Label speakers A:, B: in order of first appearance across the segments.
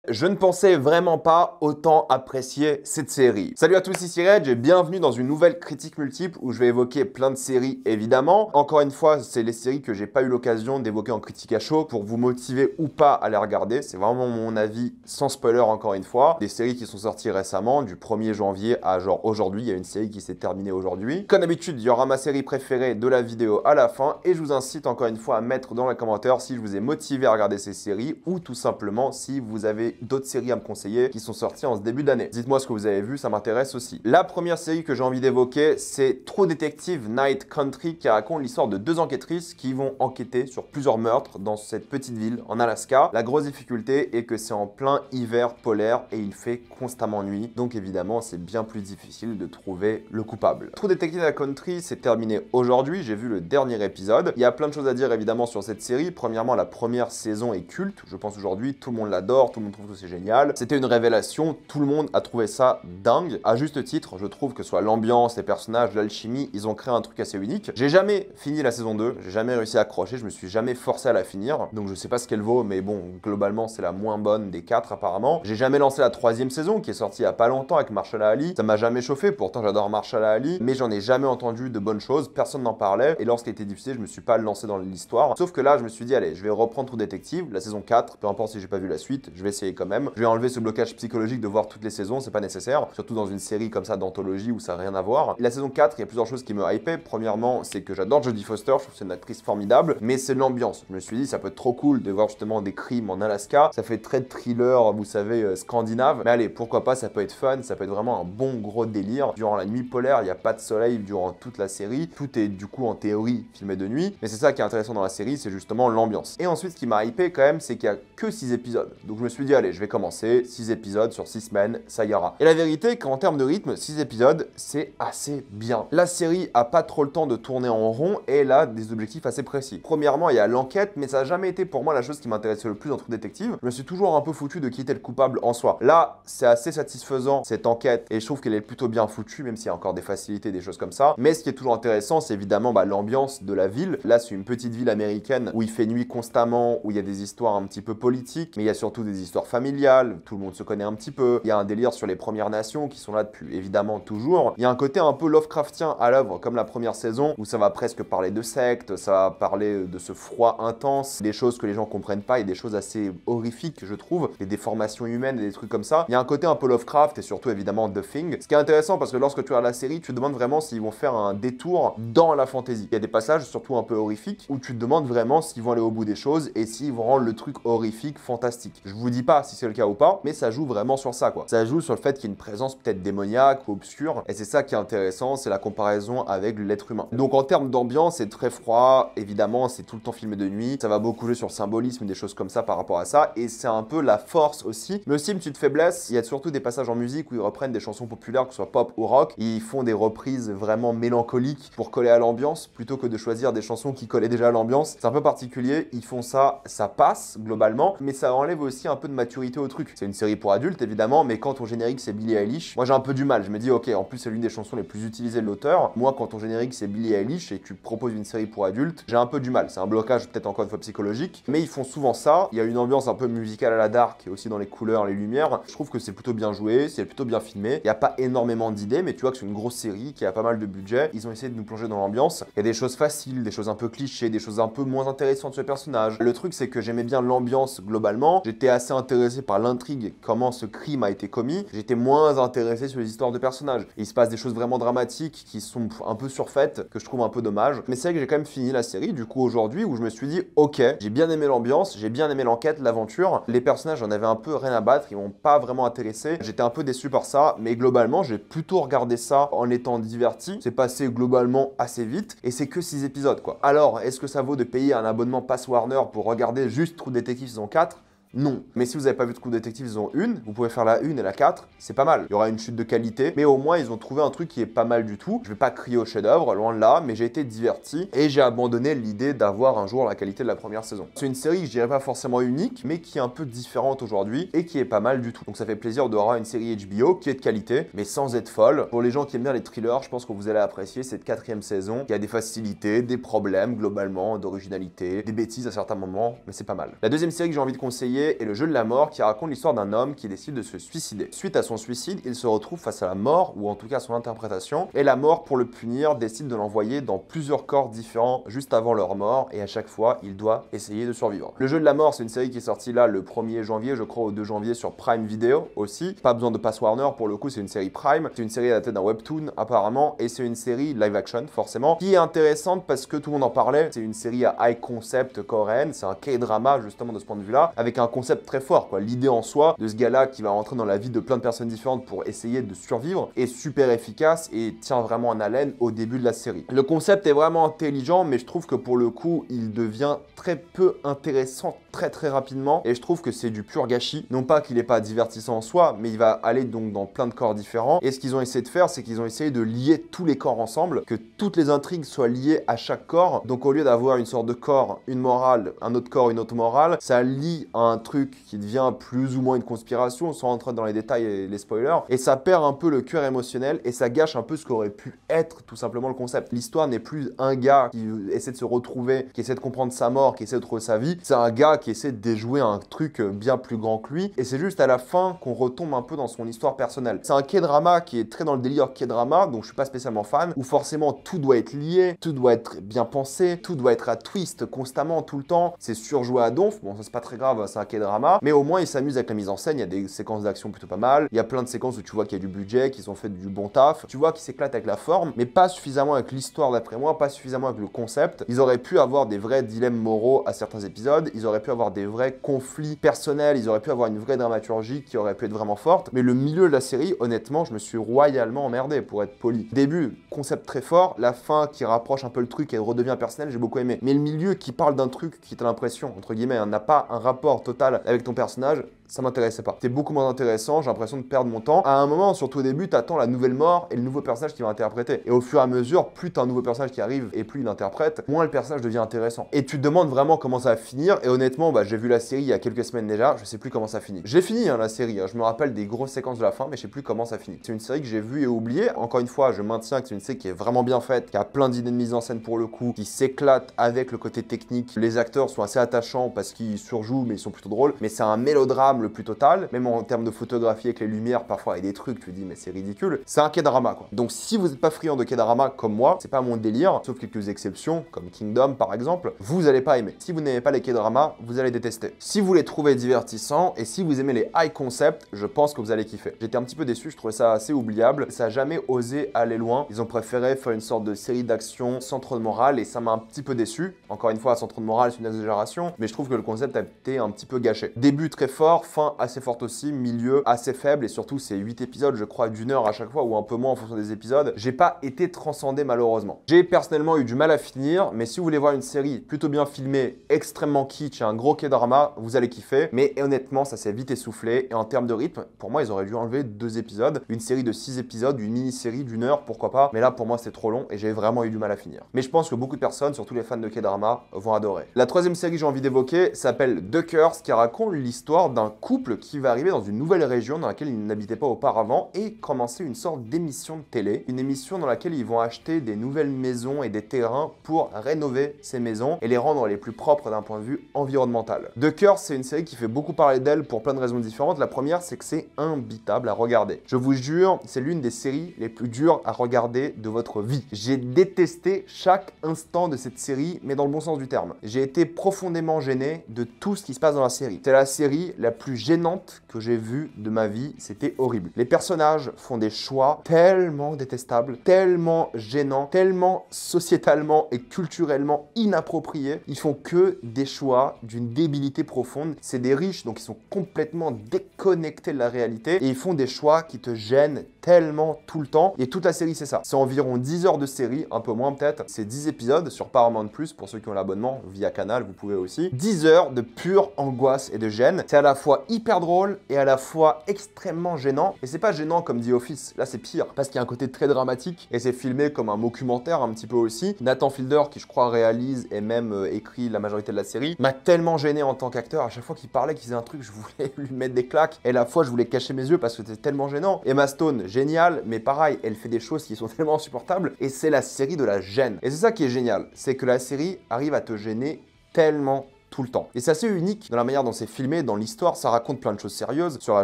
A: Je ne pensais vraiment pas autant apprécier cette série. Salut à tous, ici Reg et bienvenue dans une nouvelle critique multiple où je vais évoquer plein de séries évidemment. Encore une fois, c'est les séries que j'ai pas eu l'occasion d'évoquer en critique à chaud pour vous motiver ou pas à les regarder. C'est vraiment mon avis sans spoiler encore une fois. Des séries qui sont sorties récemment, du 1er janvier à genre aujourd'hui. Il y a une série qui s'est terminée aujourd'hui. Comme d'habitude, il y aura ma série préférée de la vidéo à la fin et je vous incite encore une fois à mettre dans les commentaires si je vous ai motivé à regarder ces séries ou tout simplement si vous avez d'autres séries à me conseiller qui sont sorties en ce début d'année. Dites-moi ce que vous avez vu, ça m'intéresse aussi. La première série que j'ai envie d'évoquer, c'est True Detective Night Country qui raconte l'histoire de deux enquêtrices qui vont enquêter sur plusieurs meurtres dans cette petite ville en Alaska. La grosse difficulté est que c'est en plein hiver polaire et il fait constamment nuit, donc évidemment c'est bien plus difficile de trouver le coupable. True Detective Night Country s'est terminé aujourd'hui, j'ai vu le dernier épisode. Il y a plein de choses à dire évidemment sur cette série. Premièrement, la première saison est culte, je pense aujourd'hui tout le monde l'adore, tout le monde trouve que c'est génial. C'était une révélation, tout le monde a trouvé ça dingue. À juste titre, je trouve que ce soit l'ambiance, les personnages, l'alchimie, ils ont créé un truc assez unique. J'ai jamais fini la saison 2, j'ai jamais réussi à accrocher, je me suis jamais forcé à la finir, donc je sais pas ce qu'elle vaut, mais bon, globalement c'est la moins bonne des 4 apparemment. J'ai jamais lancé la 3e saison qui est sortie il y a pas longtemps avec Mahershala Ali, ça m'a jamais chauffé, pourtant j'adore Mahershala Ali, mais j'en ai jamais entendu de bonnes choses, personne n'en parlait, et lorsqu'il était diffusé, je me suis pas lancé dans l'histoire. Sauf que là, je me suis dit, allez, je vais reprendre True Detective, la saison 4, peu importe si j'ai pas vu la suite, je vais essayer quand même. Je vais enlever ce blocage psychologique de voir toutes les saisons, c'est pas nécessaire, surtout dans une série comme ça d'anthologie où ça n'a rien à voir. La saison 4, il y a plusieurs choses qui me hypaient. Premièrement, c'est que j'adore Jodie Foster, je trouve que c'est une actrice formidable, mais c'est l'ambiance. Je me suis dit, ça peut être trop cool de voir justement des crimes en Alaska, ça fait très thriller, vous savez, scandinave, mais allez, pourquoi pas, ça peut être fun, ça peut être vraiment un bon gros délire. Durant la nuit polaire, il n'y a pas de soleil durant toute la série, tout est du coup en théorie filmé de nuit, mais c'est ça qui est intéressant dans la série, c'est justement l'ambiance. Et ensuite, ce qui m'a hypé quand même, c'est qu'il y a que 6 épisodes. Donc je me suis dit, allez, je vais commencer, 6 épisodes sur 6 semaines, ça ira. Et la vérité, qu'en termes de rythme, 6 épisodes, c'est assez bien. La série a pas trop le temps de tourner en rond et elle a des objectifs assez précis. Premièrement, il y a l'enquête, mais ça n'a jamais été pour moi la chose qui m'intéressait le plus dans True Detective. Je me suis toujours un peu foutu de qui était le coupable en soi. Là, c'est assez satisfaisant cette enquête et je trouve qu'elle est plutôt bien foutue, même s'il y a encore des facilités, des choses comme ça. Mais ce qui est toujours intéressant, c'est évidemment l'ambiance de la ville. Là, c'est une petite ville américaine où il fait nuit constamment, où il y a des histoires un petit peu politiques, mais il y a surtout des histoires familiales, tout le monde se connaît un petit peu. Il y a un délire sur les Premières Nations qui sont là depuis évidemment toujours. Il y a un côté un peu Lovecraftien à l'œuvre, comme la première saison, où ça va presque parler de sectes, ça va parler de ce froid intense, des choses que les gens comprennent pas et des choses assez horrifiques, je trouve, des déformations humaines et des trucs comme ça. Il y a un côté un peu Lovecraft et surtout évidemment The Thing. Ce qui est intéressant parce que lorsque tu regardes la série, tu te demandes vraiment s'ils vont faire un détour dans la fantasy. Il y a des passages surtout un peu horrifiques où tu te demandes vraiment s'ils vont aller au bout des choses et s'ils vont rendre le truc horrifique fantastique. Je vous dis pas si c'est le cas ou pas, mais ça joue vraiment sur ça quoi. Ça joue sur le fait qu'il y a une présence peut-être démoniaque ou obscure et c'est ça qui est intéressant, c'est la comparaison avec l'être humain. Donc en termes d'ambiance, c'est très froid, évidemment, c'est tout le temps filmé de nuit, ça va beaucoup jouer sur le symbolisme, des choses comme ça par rapport à ça et c'est un peu la force aussi. Mais aussi une petite faiblesse, il y a surtout des passages en musique où ils reprennent des chansons populaires, que ce soit pop ou rock, et ils font des reprises vraiment mélancoliques pour coller à l'ambiance plutôt que de choisir des chansons qui collaient déjà à l'ambiance. C'est un peu particulier, ils font ça, ça passe globalement, mais ça enlève aussi un peu de maturité au truc. C'est une série pour adultes évidemment, mais quand ton générique c'est Billie Eilish, moi j'ai un peu du mal. Je me dis ok, en plus c'est l'une des chansons les plus utilisées de l'auteur. Moi quand ton générique c'est Billie Eilish et que tu proposes une série pour adultes, j'ai un peu du mal. C'est un blocage peut-être encore une fois psychologique, mais ils font souvent ça. Il y a une ambiance un peu musicale à la dark et aussi dans les couleurs, les lumières. Je trouve que c'est plutôt bien joué, c'est plutôt bien filmé. Il n'y a pas énormément d'idées, mais tu vois que c'est une grosse série qui a pas mal de budget. Ils ont essayé de nous plonger dans l'ambiance. Il y a des choses faciles, des choses un peu clichés, des choses un peu moins intéressantes sur le personnage. Le truc c'est que j'aimais bien l'ambiance globalement. J'étais assez intéressé par l'intrigue, comment ce crime a été commis. J'étais moins intéressé sur les histoires de personnages. Et il se passe des choses vraiment dramatiques qui sont un peu surfaites, que je trouve un peu dommage. Mais c'est vrai que j'ai quand même fini la série, du coup aujourd'hui, où je me suis dit, ok, j'ai bien aimé l'ambiance, j'ai bien aimé l'enquête, l'aventure. Les personnages, j'en avais un peu rien à battre, ils m'ont pas vraiment intéressé. J'étais un peu déçu par ça, mais globalement, j'ai plutôt regardé ça en étant diverti. C'est passé globalement assez vite, et c'est que 6 épisodes quoi. Alors, est-ce que ça vaut de payer un abonnement Pass Warner pour regarder juste True Detective saison 4 ? Non. Mais si vous n'avez pas vu True Detective saison 1, vous pouvez faire la 1 et la 4, c'est pas mal. Il y aura une chute de qualité, mais au moins ils ont trouvé un truc qui est pas mal du tout. Je vais pas crier au chef-d'œuvre, loin de là, mais j'ai été diverti et j'ai abandonné l'idée d'avoir un jour la qualité de la première saison. C'est une série, je dirais pas forcément unique, mais qui est un peu différente aujourd'hui et qui est pas mal du tout. Donc ça fait plaisir d'avoir une série HBO qui est de qualité, mais sans être folle. Pour les gens qui aiment bien les thrillers, je pense que vous allez apprécier cette 4e saison. Il y a des facilités, des problèmes globalement, d'originalité, des bêtises à certains moments, mais c'est pas mal. La deuxième série que j'ai envie de conseiller, est Le jeu de la mort, qui raconte l'histoire d'un homme qui décide de se suicider. Suite à son suicide, il se retrouve face à la mort, ou en tout cas à son interprétation, et la mort, pour le punir, décide de l'envoyer dans plusieurs corps différents juste avant leur mort, et à chaque fois, il doit essayer de survivre. Le jeu de la mort, c'est une série qui est sortie là le 1er janvier, je crois au 2 janvier sur Prime Video aussi. Pas besoin de Pass Warner, pour le coup, c'est une série Prime. C'est une série à la tête d'un webtoon apparemment, et c'est une série live action forcément, qui est intéressante parce que tout le monde en parlait. C'est une série à high concept coréenne, c'est un K-drama justement de ce point de vue-là, avec un concept très fort, quoi. L'idée en soi de ce gars-là qui va rentrer dans la vie de plein de personnes différentes pour essayer de survivre est super efficace et tient vraiment en haleine au début de la série. Le concept est vraiment intelligent, mais je trouve que pour le coup, il devient très peu intéressant très rapidement, et je trouve que c'est du pur gâchis. Non pas qu'il n'est pas divertissant en soi, mais il va aller donc dans plein de corps différents, et ce qu'ils ont essayé de faire, c'est qu'ils ont essayé de lier tous les corps ensemble, que toutes les intrigues soient liées à chaque corps. Donc au lieu d'avoir une sorte de corps, une morale, un autre corps, une autre morale, ça lie à un truc qui devient plus ou moins une conspiration, sans rentrer dans les détails et les spoilers, et ça perd un peu le cœur émotionnel, et ça gâche un peu ce qu'aurait pu être tout simplement le concept. L'histoire n'est plus un gars qui essaie de se retrouver, qui essaie de comprendre sa mort, qui essaie de trouver sa vie, c'est un gars qui essaie de déjouer un truc bien plus grand que lui, et c'est juste à la fin qu'on retombe un peu dans son histoire personnelle. C'est un K-drama qui est très dans le délire K-drama, donc je suis pas spécialement fan, où forcément tout doit être lié, tout doit être bien pensé, tout doit être à twist constamment, tout le temps, c'est surjoué à donf. Bon, ça c'est pas très grave, c'est un K-drama, mais au moins il s'amuse avec la mise en scène, il y a des séquences d'action plutôt pas mal, il y a plein de séquences où tu vois qu'il y a du budget, qu'ils ont fait du bon taf, tu vois qu'ils s'éclatent avec la forme, mais pas suffisamment avec l'histoire d'après moi, pas suffisamment avec le concept. Ils auraient pu avoir des vrais dilemmes moraux à certains épisodes, ils auraient pu avoir des vrais conflits personnels, ils auraient pu avoir une vraie dramaturgie qui aurait pu être vraiment forte, mais le milieu de la série, honnêtement, je me suis royalement emmerdé, pour être poli. Début, concept très fort, la fin qui rapproche un peu le truc et redevient personnel, j'ai beaucoup aimé. Mais le milieu qui parle d'un truc qui t'a l'impression, entre guillemets, n'a pas un rapport total avec ton personnage, ça m'intéressait pas. C'était beaucoup moins intéressant, j'ai l'impression de perdre mon temps. À un moment, surtout au début, t'attends la nouvelle mort et le nouveau personnage qui va interpréter. Et au fur et à mesure, plus t'as un nouveau personnage qui arrive et plus il interprète, moins le personnage devient intéressant. Et tu te demandes vraiment comment ça va finir. Et honnêtement, j'ai vu la série il y a quelques semaines déjà, je sais plus comment ça finit. J'ai fini la série, je me rappelle des grosses séquences de la fin, mais je sais plus comment ça finit. C'est une série que j'ai vue et oubliée. Encore une fois, je maintiens que c'est une série qui est vraiment bien faite, qui a plein d'idées de mise en scène pour le coup, qui s'éclate avec le côté technique. Les acteurs sont assez attachants parce qu'ils surjouent, mais ils sont plutôt drôles. Mais c'est un mélodrame le plus total. Même en termes de photographie avec les lumières, parfois il y a des trucs, tu te dis mais c'est ridicule. C'est un K-drama quoi. Donc si vous n'êtes pas friand de K-drama comme moi, c'est pas mon délire, sauf quelques exceptions, comme Kingdom par exemple, vous allez pas aimer. Si vous n'aimez pas les K-dramas, vous allez détester. Si vous les trouvez divertissants et si vous aimez les high concept, je pense que vous allez kiffer. J'étais un petit peu déçu, je trouvais ça assez oubliable. Ça a jamais osé aller loin. Ils ont préféré faire une sorte de série d'action sans trop de morale et ça m'a un petit peu déçu. Encore une fois, sans trop de morale, c'est une exagération, mais je trouve que le concept a été un petit peu gâché. Début très fort, fin assez forte aussi, milieu assez faible et surtout c'est 8 épisodes je crois d'1 heure à chaque fois ou un peu moins en fonction des épisodes. J'ai pas été transcendé malheureusement. J'ai personnellement eu du mal à finir, mais si vous voulez voir une série plutôt bien filmée, extrêmement kitsch et un gros K-drama, vous allez kiffer. Mais honnêtement ça s'est vite essoufflé et en termes de rythme, pour moi ils auraient dû enlever 2 épisodes, une série de 6 épisodes, une mini-série d'1 heure pourquoi pas, mais là pour moi c'est trop long et j'ai vraiment eu du mal à finir. Mais je pense que beaucoup de personnes, surtout les fans de K-drama, vont adorer. La troisième série que j'ai envie d'évoquer s'appelle The Curse, qui raconte l'histoire d'un couple qui va arriver dans une nouvelle région dans laquelle ils n'habitaient pas auparavant et commencer une sorte d'émission de télé, une émission dans laquelle ils vont acheter des nouvelles maisons et des terrains pour rénover ces maisons et les rendre les plus propres d'un point de vue environnemental. The Curse, c'est une série qui fait beaucoup parler d'elle pour plein de raisons différentes. La première, c'est que c'est imbitable à regarder. Je vous jure, c'est l'une des séries les plus dures à regarder de votre vie. J'ai détesté chaque instant de cette série, mais dans le bon sens du terme. J'ai été profondément gêné de tout ce qui se passe dans la série. C'est la série la plus gênante que j'ai vue de ma vie, c'était horrible. Les personnages font des choix tellement détestables, tellement gênants, tellement sociétalement et culturellement inappropriés. Ils font que des choix d'une débilité profonde. C'est des riches, donc ils sont complètement déconnectés de la réalité et ils font des choix qui te gênent tellement tout le temps. Et toute la série, c'est ça. C'est environ 10 heures de série, un peu moins peut-être. C'est 10 épisodes sur Paramount+, pour ceux qui ont l'abonnement, via Canal, vous pouvez aussi. 10 heures de pure angoisse et de gêne. C'est à la fois hyper drôle et à la fois extrêmement gênant. Et c'est pas gênant comme The Office, là c'est pire, parce qu'il y a un côté très dramatique et c'est filmé comme un documentaire un petit peu aussi. Nathan Fielder, qui je crois réalise et même écrit la majorité de la série, m'a tellement gêné en tant qu'acteur. À chaque fois qu'il parlait, qu'il faisait un truc, je voulais lui mettre des claques. Et à la fois, je voulais cacher mes yeux parce que c'était tellement gênant. Emma Stone, génial, mais pareil, elle fait des choses qui sont tellement insupportables et c'est la série de la gêne. Et c'est ça qui est génial, c'est que la série arrive à te gêner tellement tout le temps. Et c'est assez unique dans la manière dont c'est filmé, dans l'histoire, ça raconte plein de choses sérieuses sur la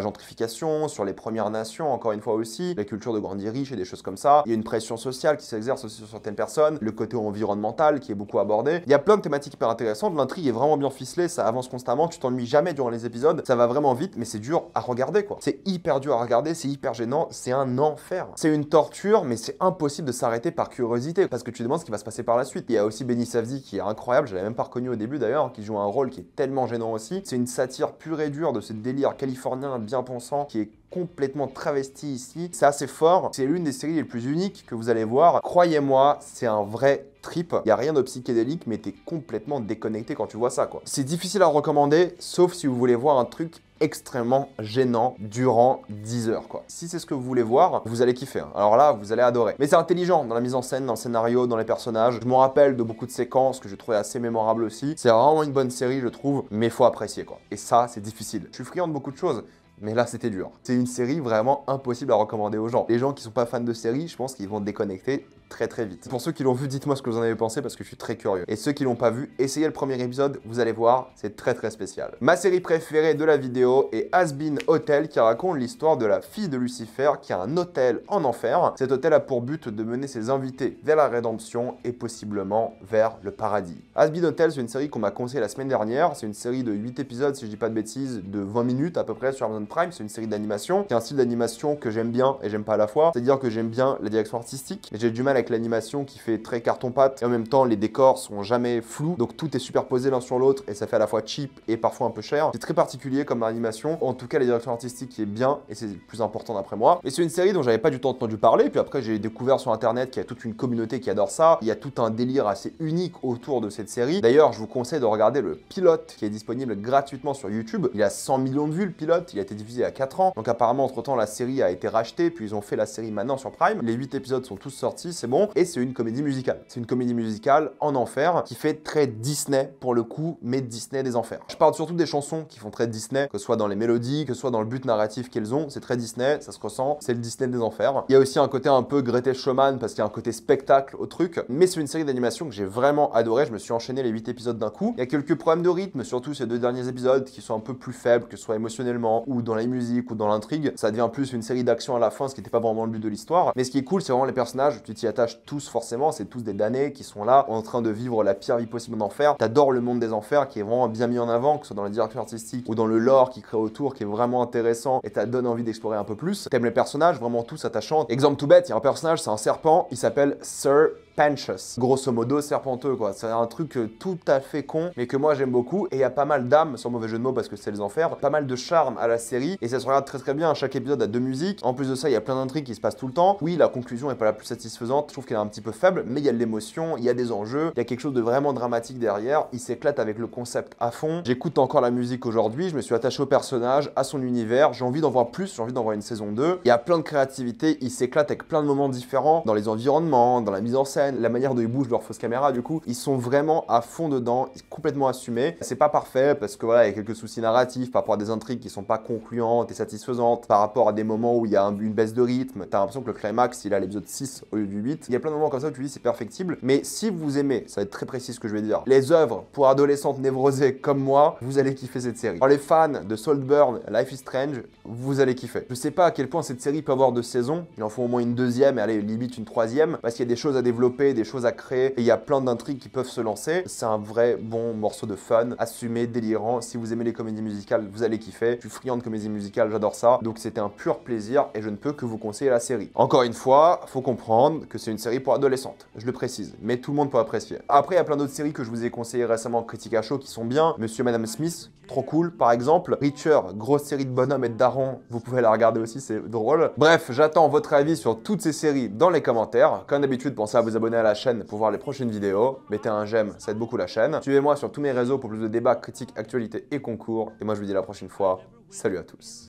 A: gentrification, sur les Premières Nations, encore une fois aussi, la culture de grandir riche et des choses comme ça. Il y a une pression sociale qui s'exerce aussi sur certaines personnes, le côté environnemental qui est beaucoup abordé. Il y a plein de thématiques hyper intéressantes, l'intrigue est vraiment bien ficelée, ça avance constamment, tu t'ennuies jamais durant les épisodes, ça va vraiment vite, mais c'est dur à regarder quoi. C'est hyper dur à regarder, c'est hyper gênant, c'est un enfer. C'est une torture, mais c'est impossible de s'arrêter par curiosité, parce que tu te demandes ce qui va se passer par la suite. Il y a aussi Benny Safdie qui est incroyable, je l'avais même pas reconnu au début d'ailleurs, qui joue un rôle qui est tellement gênant aussi. C'est une satire pure et dure de ce délire californien bien pensant qui est complètement travesti ici. C'est assez fort. C'est l'une des séries les plus uniques que vous allez voir. Croyez-moi, c'est un vrai trip. Il n'y a rien de psychédélique, mais t'es complètement déconnecté quand tu vois ça, quoi. C'est difficile à recommander, sauf si vous voulez voir un truc extrêmement gênant durant 10 heures, quoi. Si c'est ce que vous voulez voir, vous allez kiffer, hein. Alors là, vous allez adorer. Mais c'est intelligent dans la mise en scène, dans le scénario, dans les personnages. Je me rappelle de beaucoup de séquences que je trouvais assez mémorables aussi. C'est vraiment une bonne série, je trouve, mais il faut apprécier, quoi. Et ça, c'est difficile. Je suis friand de beaucoup de choses. Mais là, c'était dur. C'est une série vraiment impossible à recommander aux gens. Les gens qui sont pas fans de séries, je pense qu'ils vont déconnecter très vite. Pour ceux qui l'ont vu, dites-moi ce que vous en avez pensé parce que je suis très curieux. Et ceux qui l'ont pas vu, essayez le premier épisode, vous allez voir, c'est très spécial. Ma série préférée de la vidéo est Has Been Hotel qui raconte l'histoire de la fille de Lucifer qui a un hôtel en enfer. Cet hôtel a pour but de mener ses invités vers la rédemption et possiblement vers le paradis. Has Been Hotel, c'est une série qu'on m'a conseillée la semaine dernière. C'est une série de 8 épisodes, si je dis pas de bêtises, de 20 minutes à peu près sur Amazon Prime. C'est une série d'animation, qui est un style d'animation que j'aime bien et j'aime pas à la fois. C'est-à-dire que j'aime bien la direction artistique, mais j'ai du mal avec l'animation qui fait très carton-pâte. Et en même temps, les décors sont jamais flous, donc tout est superposé l'un sur l'autre et ça fait à la fois cheap et parfois un peu cher. C'est très particulier comme animation. En tout cas, la direction artistique qui est bien et c'est le plus important d'après moi. Et c'est une série dont j'avais pas du tout entendu parler. Puis après, j'ai découvert sur internet qu'il y a toute une communauté qui adore ça. Il y a tout un délire assez unique autour de cette série. D'ailleurs, je vous conseille de regarder le pilote qui est disponible gratuitement sur YouTube. Il a 100 millions de vues le pilote. Il a été diffusé il y a 4 ans. Donc apparemment, entre-temps, la série a été rachetée. Puis ils ont fait la série maintenant sur Prime. Les 8 épisodes sont tous sortis, c'est bon. Et c'est une comédie musicale. C'est une comédie musicale en enfer qui fait très Disney pour le coup, mais Disney des enfers. Je parle surtout des chansons qui font très Disney, que ce soit dans les mélodies, que ce soit dans le but narratif qu'elles ont. C'est très Disney, ça se ressent. C'est le Disney des enfers. Il y a aussi un côté un peu Greatest Showman parce qu'il y a un côté spectacle au truc. Mais c'est une série d'animation que j'ai vraiment adoré. Je me suis enchaîné les 8 épisodes d'un coup. Il y a quelques problèmes de rythme, surtout ces 2 derniers épisodes qui sont un peu plus faibles, que ce soit émotionnellement ou dans la musique ou dans l'intrigue. Ça devient plus une série d'action à la fin, ce qui n'était pas vraiment le but de l'histoire. Mais ce qui est cool, c'est vraiment les personnages. Tu t'y attaches tous forcément. C'est tous des damnés qui sont là en train de vivre la pire vie possible d'enfer. T'adores le monde des enfers qui est vraiment bien mis en avant, que ce soit dans la direction artistique ou dans le lore qui crée autour, qui est vraiment intéressant et ça donne envie d'explorer un peu plus. T'aimes les personnages, vraiment tous attachants. Exemple tout bête, il y a un personnage, c'est un serpent, il s'appelle Sir Panchus. Grosso modo, serpenteux quoi. C'est un truc tout à fait con, mais que moi j'aime beaucoup. Et il y a pas mal d'âme, sans mauvais jeu de mots parce que c'est les enfers, pas mal de charme à la série. Et ça se regarde très bien. Chaque épisode a 2 musiques. En plus de ça, il y a plein d'intrigues qui se passent tout le temps. Oui, la conclusion est pas la plus satisfaisante. Je trouve qu'elle est un petit peu faible, mais il y a de l'émotion, il y a des enjeux, il y a quelque chose de vraiment dramatique derrière. Il s'éclate avec le concept à fond. J'écoute encore la musique aujourd'hui. Je me suis attaché au personnage, à son univers. J'ai envie d'en voir plus. J'ai envie d'en voir une saison 2. Il y a plein de créativité. Il s'éclate avec plein de moments différents dans les environnements, dans la mise en scène, la manière dont ils bougent leur fausse caméra. Du coup, ils sont vraiment à fond dedans, complètement assumés. C'est pas parfait parce que voilà, il y a quelques soucis narratifs par rapport à des intrigues qui sont pas concluantes et satisfaisantes, par rapport à des moments où il y a une baisse de rythme. T'as l'impression que le climax, il a l'épisode 6 au lieu du 8. Il y a plein de moments comme ça où tu dis c'est perfectible. Mais si vous aimez, ça va être très précis ce que je vais dire, les œuvres pour adolescentes névrosées comme moi, vous allez kiffer cette série. Alors les fans de Saltburn, Life is Strange, vous allez kiffer. Je sais pas à quel point cette série peut avoir de saisons. Il en faut au moins une deuxième et allez, limite une troisième, parce qu'il y a des choses à développer, des choses à créer, et il y a plein d'intrigues qui peuvent se lancer. C'est un vrai bon morceau de fun, assumé, délirant. Si vous aimez les comédies musicales, vous allez kiffer. Je suis friand de comédies musicales, j'adore ça. Donc c'était un pur plaisir et je ne peux que vous conseiller la série. Encore une fois, faut comprendre que c'est une série pour adolescentes, je le précise, mais tout le monde peut apprécier. Après, il y a plein d'autres séries que je vous ai conseillées récemment en critique à chaud qui sont bien. Monsieur et Madame Smith, trop cool par exemple. Reacher, grosse série de bonhommes et de darons, vous pouvez la regarder aussi, c'est drôle. Bref, j'attends votre avis sur toutes ces séries dans les commentaires. Comme d'habitude, pensez à vous abonner à la chaîne pour voir les prochaines vidéos. Mettez un j'aime, ça aide beaucoup la chaîne. Suivez-moi sur tous mes réseaux pour plus de débats, critiques, actualités et concours. Et moi je vous dis à la prochaine fois. Salut à tous.